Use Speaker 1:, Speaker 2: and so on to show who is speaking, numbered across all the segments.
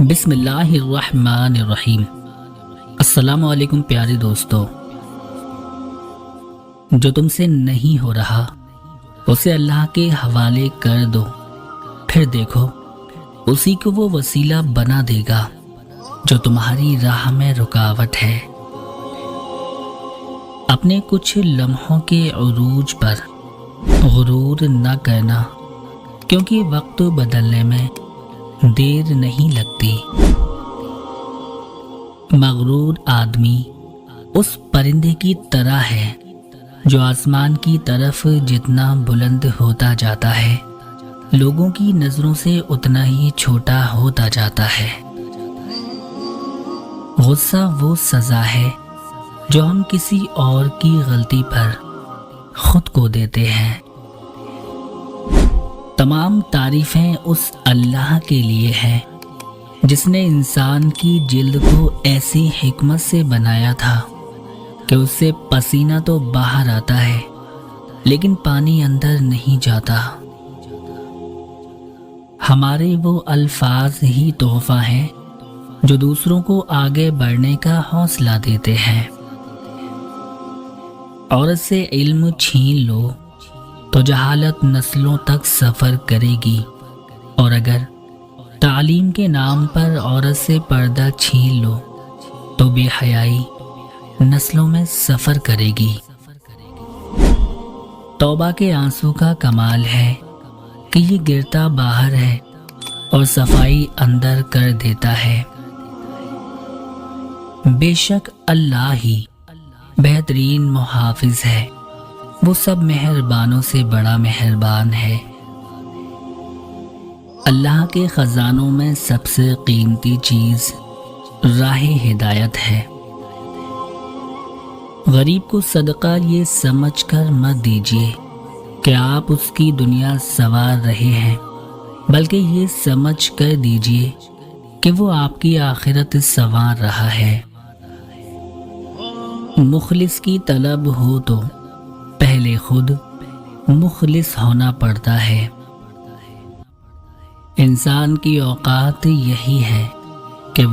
Speaker 1: बिस्मिल्लाहिर्रहमानिर्रहीम। अस्सलामु अलैकुम प्यारे दोस्तों। जो तुमसे नहीं हो रहा उसे अल्लाह के हवाले कर दो, फिर देखो उसी को वो वसीला बना देगा जो तुम्हारी राह में रुकावट है। अपने कुछ लम्हों के उरूज पर गुरूर न करना, क्योंकि वक्त बदलने में देर नहीं लगती। मगरूर आदमी उस परिंदे की तरह है जो आसमान की तरफ जितना बुलंद होता जाता है, लोगों की नजरों से उतना ही छोटा होता जाता है। गुस्सा वो सजा है जो हम किसी और की गलती पर खुद को देते हैं। तमाम तारीफें उस अल्लाह के लिए हैं जिसने इंसान की जिल्द को ऐसी हिकमत से बनाया था कि उससे पसीना तो बाहर आता है लेकिन पानी अंदर नहीं जाता। हमारे वो अल्फाज ही तोहफा हैं जो दूसरों को आगे बढ़ने का हौसला देते हैं। औरत से इल्म छीन लो तो जहालत नस्लों तक सफ़र करेगी, और अगर तालीम के नाम पर औरत से पर्दा छीन लो तो बेहयाई नस्लों में सफ़र करेगी। तौबा के आंसू का कमाल है कि ये गिरता बाहर है और सफाई अंदर कर देता है। बेशक अल्लाह ही बेहतरीन मुहाफिज है, वो सब मेहरबानों से बड़ा मेहरबान है। अल्लाह के खजानों में सबसे कीमती चीज राह हिदायत है। गरीब को सदका ये समझकर मत दीजिए कि आप उसकी दुनिया संवार रहे हैं, बल्कि ये समझ कर दीजिए कि वो आपकी आखिरत संवार रहा है। मुखलिस की तलब हो तो पहले खुद मुखलिस होना पड़ता है। इंसान की औकात यही है कि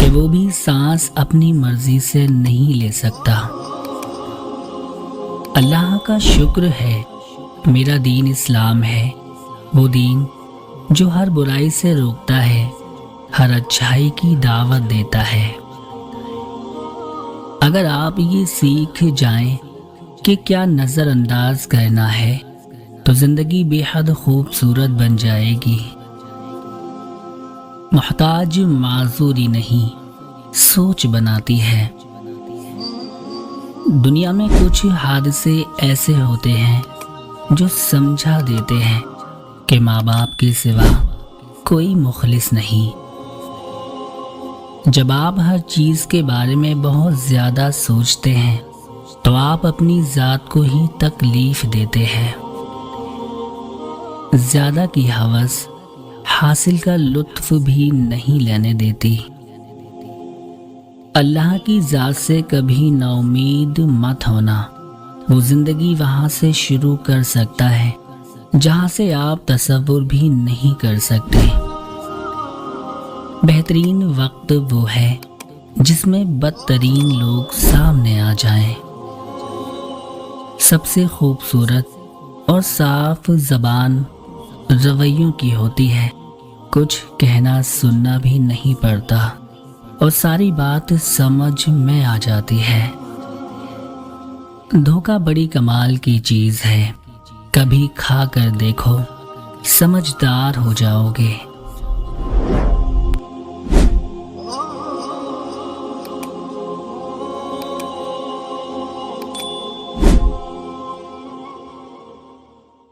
Speaker 1: वो भी सांस अपनी मर्जी से नहीं ले सकता। अल्लाह का शुक्र है मेरा दीन इस्लाम है, वो दीन जो हर बुराई से रोकता है, हर अच्छाई की दावत देता है। अगर आप ये सीख जाएं कि क्या नज़रअंदाज करना है तो ज़िंदगी बेहद खूबसूरत बन जाएगी। मोहताज माजूरी नहीं, सोच बनाती है। दुनिया में कुछ हादसे ऐसे होते हैं जो समझा देते हैं कि माँ बाप के सिवा कोई मुखलिस नहीं। जब आप हर चीज़ के बारे में बहुत ज़्यादा सोचते हैं तो आप अपनी ज़ात को ही तकलीफ देते हैं। ज़्यादा की हवस हासिल का लुत्फ भी नहीं लेने देती। अल्लाह की ज़ात से कभी नाउमीद मत होना, वो ज़िंदगी वहाँ से शुरू कर सकता है जहाँ से आप तसव्वुर भी नहीं कर सकते। बेहतरीन वक्त वो है जिसमें बदतरीन लोग सामने आ जाएं। सबसे खूबसूरत और साफ ज़बान रवैयों की होती है, कुछ कहना सुनना भी नहीं पड़ता और सारी बात समझ में आ जाती है। धोखा बड़ी कमाल की चीज़ है, कभी खा कर देखो, समझदार हो जाओगे।